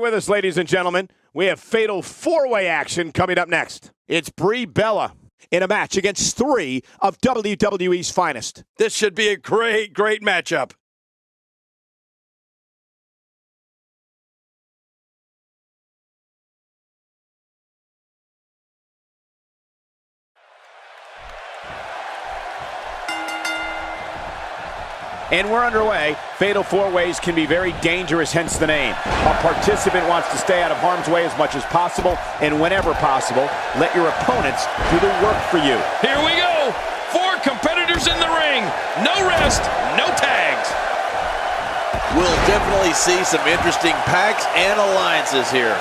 with us, ladies and gentlemen. We have fatal four-way action coming up next. It's Brie Bella in a match against three of WWE's finest. This should be a great matchup. And we're underway. Fatal four-ways can be very dangerous, hence the name. A participant wants to stay out of harm's way as much as possible, and whenever possible, let your opponents do the work for you. Here we go. 4 competitors in the ring. No rest, no tags. We'll definitely see some interesting packs and alliances here.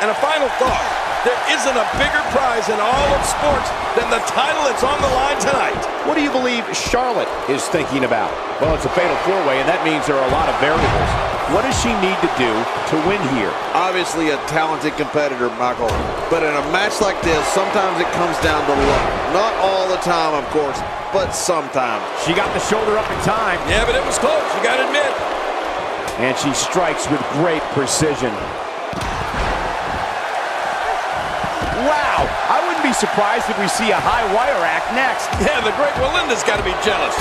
And a final thought. There isn't a bigger prize in all of sports than the title that's on the line tonight. What do you believe Charlotte is thinking about? Well, it's a fatal four-way, and that means there are a lot of variables. What does she need to do to win here? Obviously a talented competitor, Michael. But in a match like this, sometimes it comes down to luck. Not all the time, of course, but sometimes. She got the shoulder up in time. Yeah, but it was close, you gotta admit. And she strikes with great precision. Wow, I wouldn't be surprised if we see a high wire act next. Yeah, the great Walinda's got to be jealous.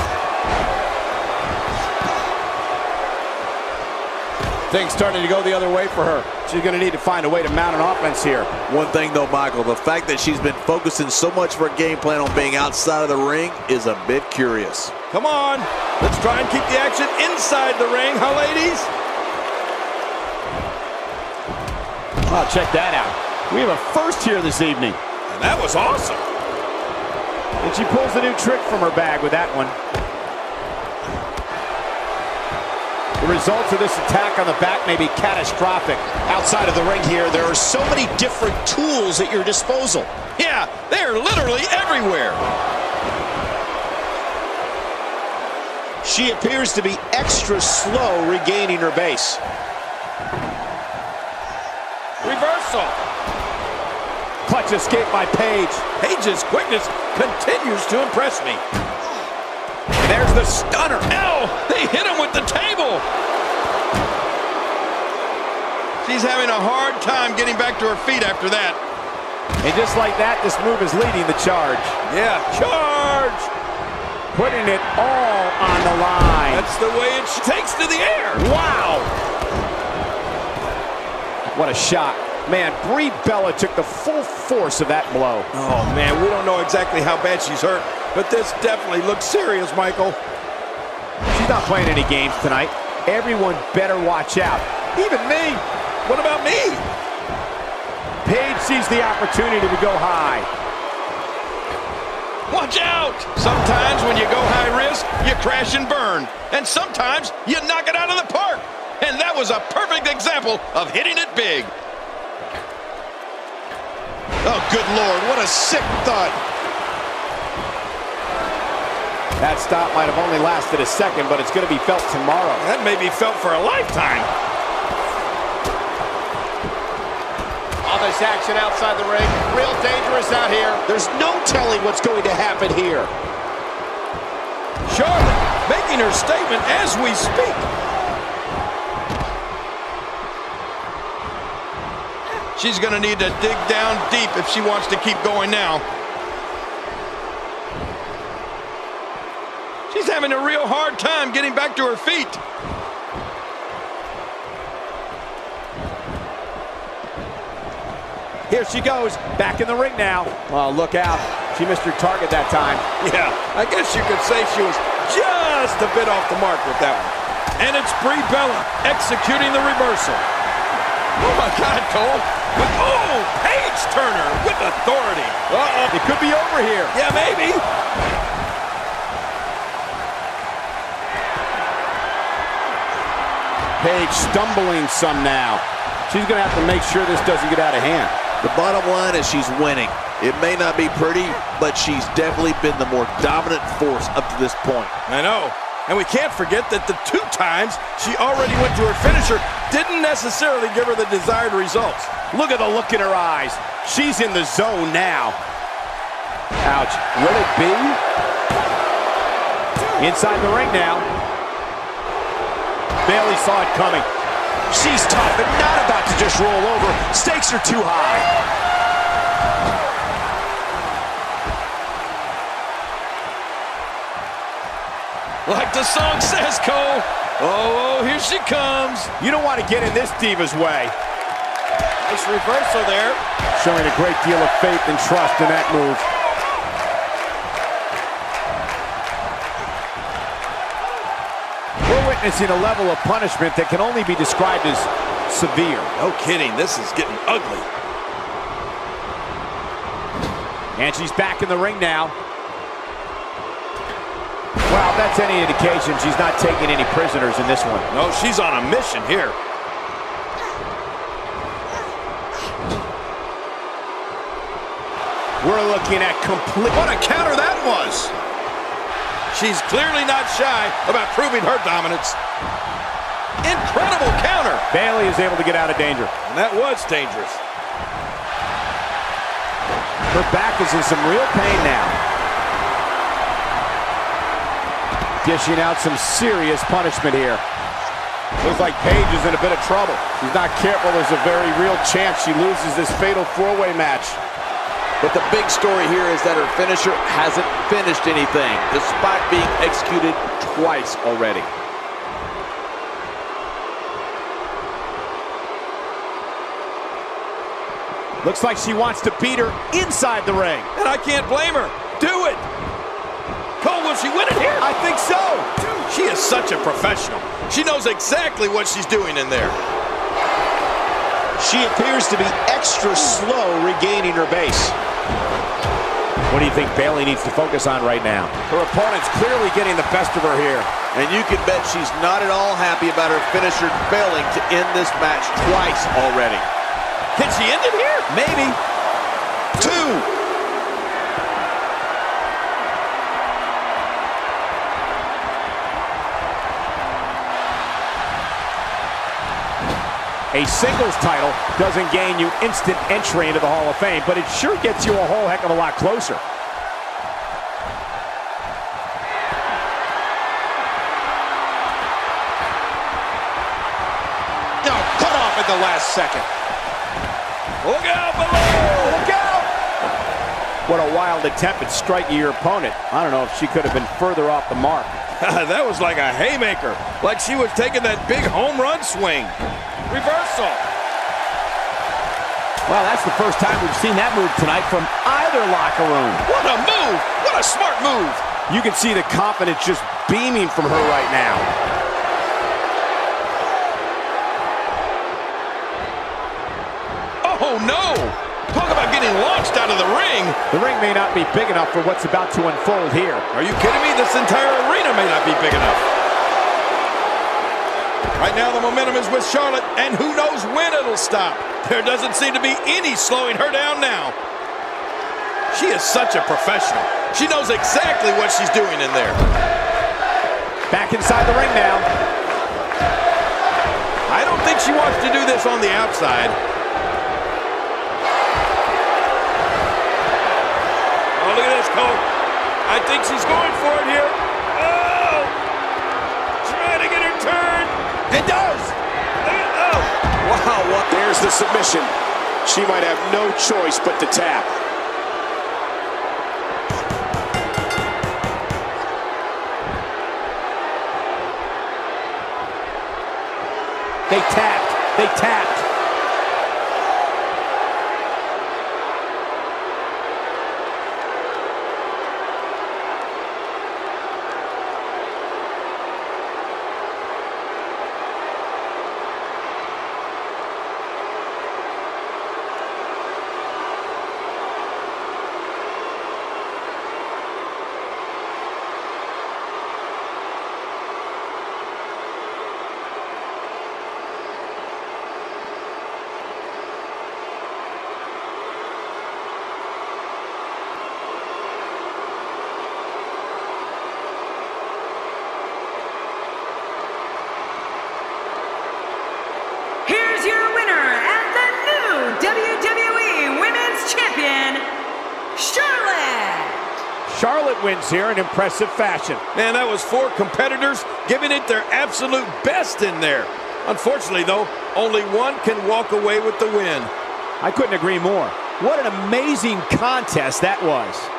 Things starting to go the other way for her. She's going to need to find a way to mount an offense here. One thing though, Michael, the fact that she's been focusing so much of her game plan on being outside of the ring is a bit curious. Come on, let's try and keep the action inside the ring, huh, ladies? Oh, check that out. We have a first here this evening. And that was awesome. And she pulls a new trick from her bag with that one. The results of this attack on the back may be catastrophic. Outside of the ring here, there are so many different tools at your disposal. Yeah, they're literally everywhere. She appears to be extra slow regaining her base. Reversal. Clutch escape by Paige. Paige's quickness continues to impress me. There's the stunner. Ow! They hit him with the table. She's having a hard time getting back to her feet after that. And just like that, this move is leading the charge. Yeah, charge! Putting it all on the line. That's the way it takes to the air. Wow! What a shot. Man, Brie Bella took the full force of that blow. Oh, man, we don't know exactly how bad she's hurt, but this definitely looks serious, Michael. She's not playing any games tonight. Everyone better watch out. Even me. What about me? Paige sees the opportunity to go high. Watch out! Sometimes when you go high risk, you crash and burn. And sometimes you knock it out of the park. And that was a perfect example of hitting it big. Oh, good Lord, what a sick thud. That stop might have only lasted a second, but it's going to be felt tomorrow. That may be felt for a lifetime. All this action outside the ring, real dangerous out here. There's no telling what's going to happen here. Charlotte making her statement as we speak. She's going to need to dig down deep if she wants to keep going now. She's having a real hard time getting back to her feet. Here she goes, back in the ring now. Oh, look out. She missed her target that time. Yeah, I guess you could say she was just a bit off the mark with that one. And it's Brie Bella executing the reversal. Oh, my God, Cole. Oh, Paige Turner with authority. Uh-oh. It could be over here. Yeah, maybe. Paige stumbling some now. She's going to have to make sure this doesn't get out of hand. The bottom line is she's winning. It may not be pretty, but she's definitely been the more dominant force up to this point. I know. And we can't forget that the 2 times she already went to her finisher didn't necessarily give her the desired results. Look at the look in her eyes. She's in the zone now. Ouch. Will it be? Inside the ring now. Bayley saw it coming. She's tough and not about to just roll over. Stakes are too high. Like the song says, Cole. Oh, here she comes. You don't want to get in this diva's way. Nice reversal there. Showing a great deal of faith and trust in that move. We're witnessing a level of punishment that can only be described as severe. No kidding, this is getting ugly. And she's back in the ring now. Well, if that's any indication, she's not taking any prisoners in this one. No, she's on a mission here. We're looking at complete... What a counter that was! She's clearly not shy about proving her dominance. Incredible counter! Bayley is able to get out of danger. And that was dangerous. Her back is in some real pain now. Dishing out some serious punishment here. Looks like Paige is in a bit of trouble. She's not careful, there's a very real chance she loses this fatal four-way match. But the big story here is that her finisher hasn't finished anything, despite being executed twice already. Looks like she wants to beat her inside the ring. And I can't blame her. Do it! Cole, will she win it here? I think so. She is such a professional. She knows exactly what she's doing in there. She appears to be extra slow regaining her base. What do you think Bayley needs to focus on right now? Her opponent's clearly getting the best of her here. And you can bet she's not at all happy about her finisher failing to end this match twice already. Can she end it here? Maybe. 2. A singles title doesn't gain you instant entry into the Hall of Fame, but it sure gets you a whole heck of a lot closer. No, cut off at the last second. Look out below! Look out! What a wild attempt at striking your opponent. I don't know if she could have been further off the mark. That was like a haymaker. Like she was taking that big home run swing. Reversal. Well, that's the first time we've seen that move tonight from either locker room. What a move! What a smart move! You can see the confidence just beaming from her right now. Oh, no! Talk about getting launched out of the ring. The ring may not be big enough for what's about to unfold here. Are you kidding me? This entire arena may not be big enough. Right now, the momentum is with Charlotte, and who knows when it'll stop. There doesn't seem to be any slowing her down now. She is such a professional. She knows exactly what she's doing in there. Back inside the ring now. I don't think she wants to do this on the outside. Oh, look at this, Cole. I think she's going for it here. Oh! Trying to get her turned. It does! Oh! Wow, what? There's the submission. She might have no choice but to tap. They tapped. They tapped. Here's your winner and the new WWE Women's Champion, Charlotte. Charlotte wins here in impressive fashion. Man, that was 4 competitors giving it their absolute best in there. Unfortunately, though, only one can walk away with the win. I couldn't agree more. What an amazing contest that was.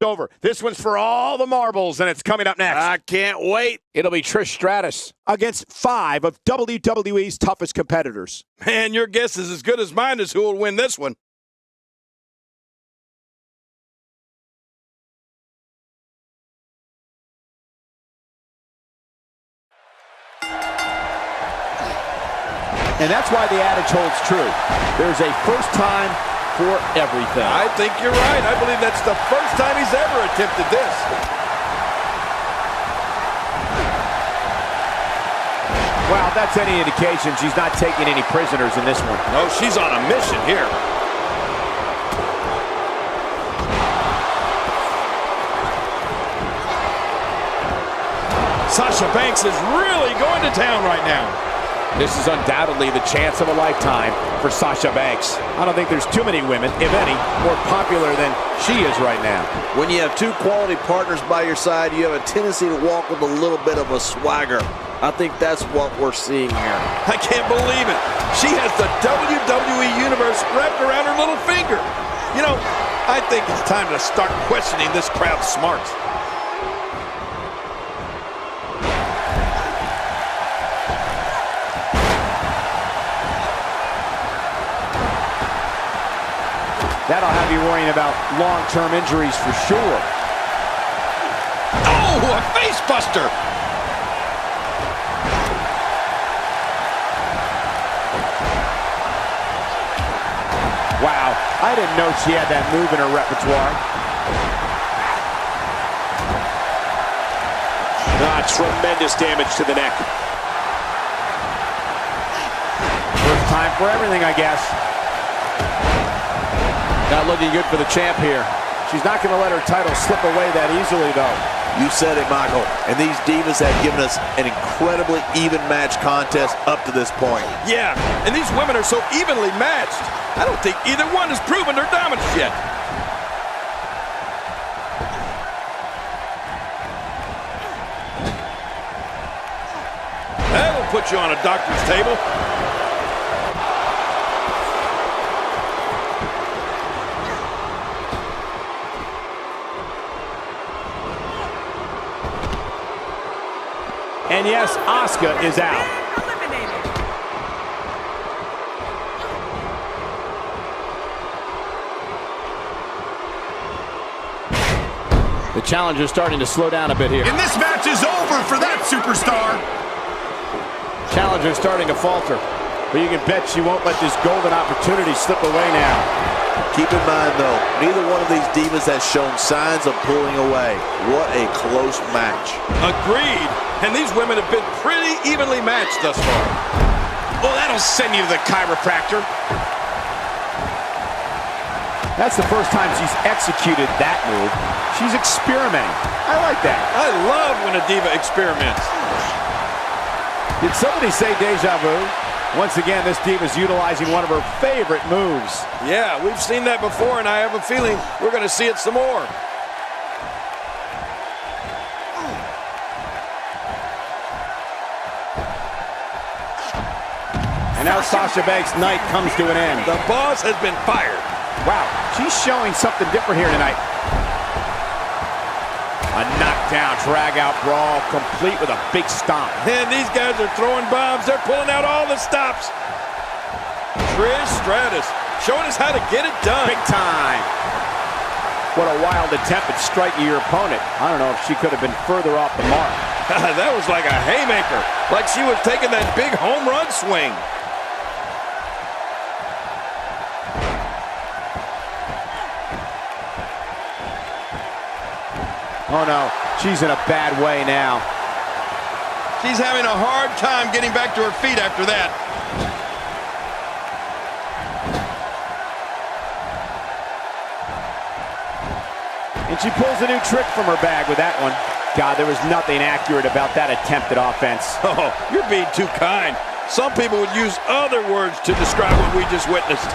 Over. This one's for all the marbles, and it's coming up next. I can't wait. It'll be Trish Stratus against 5 of WWE's toughest competitors. Man, your guess is as good as mine as who will win this one. And that's why the adage holds true. There's a first time for everything. I think you're right. I believe that's the first time he's ever attempted this. Well, if that's any indication, she's not taking any prisoners in this one. No, she's on a mission here. Sasha Banks is really going to town right now. This is undoubtedly the chance of a lifetime for Sasha Banks. I don't think there's too many women, if any, more popular than she is right now. When you have two quality partners by your side, you have a tendency to walk with a little bit of a swagger. I think that's what we're seeing here. I can't believe it. She has the WWE Universe wrapped around her little finger. You know, I think it's time to start questioning this crowd's smarts. That'll have you worrying about long-term injuries for sure. Oh, a face buster! Wow, I didn't know she had that move in her repertoire. Tremendous damage to the neck. First time for everything, I guess. Not looking good for the champ here. She's not going to let her title slip away that easily, though. You said it, Michael. And these divas have given us an incredibly even match contest up to this point. Yeah, and these women are so evenly matched. I don't think either one has proven their dominance yet. That'll put you on a doctor's table. And yes, Asuka is out. Eliminated. The challenger's starting to slow down a bit here. And this match is over for that superstar. Challenger's starting to falter, but you can bet she won't let this golden opportunity slip away now. Keep in mind, though, neither one of these divas has shown signs of pulling away. What a close match. Agreed. And these women have been pretty evenly matched thus far. Well, that'll send you to the chiropractor. That's the first time she's executed that move. She's experimenting. I like that. I love when a diva experiments. Did somebody say deja vu? Once again, this diva's utilizing one of her favorite moves. Yeah, we've seen that before, and I have a feeling we're going to see it some more. And now Sasha Banks' night comes to an end. The boss has been fired. Wow, she's showing something different here tonight. A knockdown, drag-out brawl, complete with a big stomp. And these guys are throwing bombs. They're pulling out all the stops. Trish Stratus showing us how to get it done. Big time. What a wild attempt at striking your opponent. I don't know if she could have been further off the mark. That was like a haymaker. Like she was taking that big home run swing. Oh no, she's in a bad way now. She's having a hard time getting back to her feet after that. And she pulls a new trick from her bag with that one. God, there was nothing accurate about that attempt at offense. Oh, you're being too kind. Some people would use other words to describe what we just witnessed.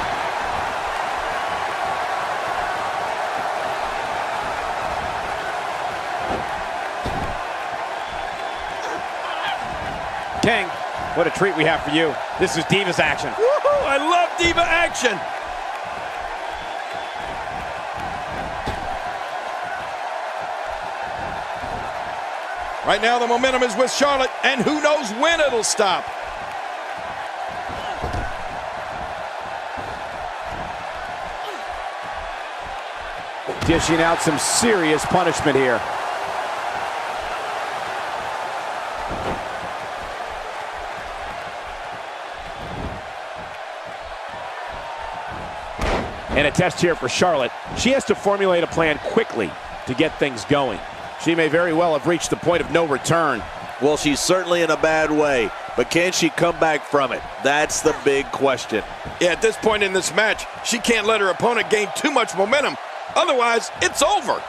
King, what a treat we have for you. This is Divas action. Woohoo! I love Diva action. Right now, the momentum is with Charlotte, and who knows when it'll stop. Dishing out some serious punishment here. And a test here for Charlotte. She has to formulate a plan quickly to get things going. She may very well have reached the point of no return. Well, she's certainly in a bad way, but can she come back from it? That's the big question. Yeah, at this point in this match, she can't let her opponent gain too much momentum. Otherwise, it's over.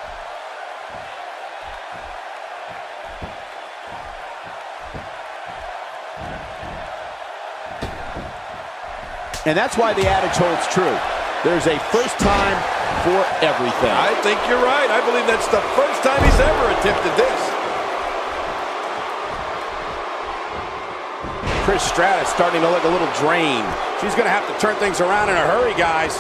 And that's why the adage holds true. There's a first time for everything. I think you're right. I believe that's the first time he's ever attempted this. Trish Stratus starting to look a little drained. She's going to have to turn things around in a hurry, guys.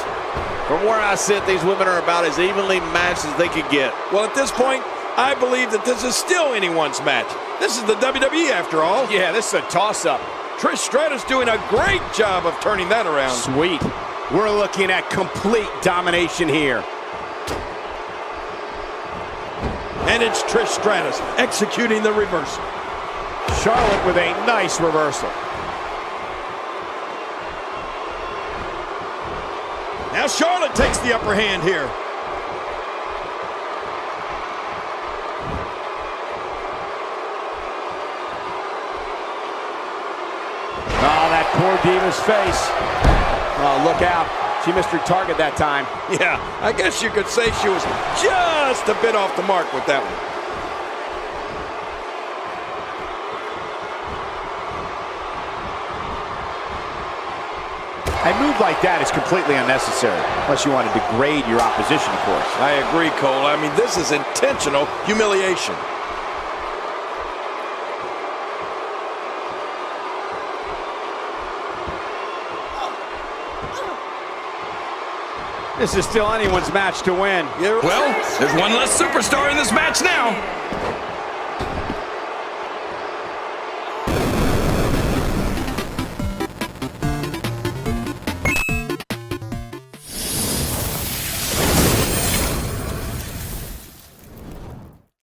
From where I sit, these women are about as evenly matched as they could get. Well, at this point, I believe that this is still anyone's match. This is the WWE after all. Yeah, this is a toss-up. Trish Stratus doing a great job of turning that around. Sweet. We're looking at complete domination here. And it's Trish Stratus executing the reversal. Charlotte with a nice reversal. Now Charlotte takes the upper hand here. Oh, that poor Diva's face. Oh, look out. She missed her target that time. Yeah, I guess you could say she was just a bit off the mark with that one. A move like that is completely unnecessary, unless you want to degrade your opposition, of course. I agree, Cole. I mean, this is intentional humiliation. This is still anyone's match to win. Well, there's one less superstar in this match now.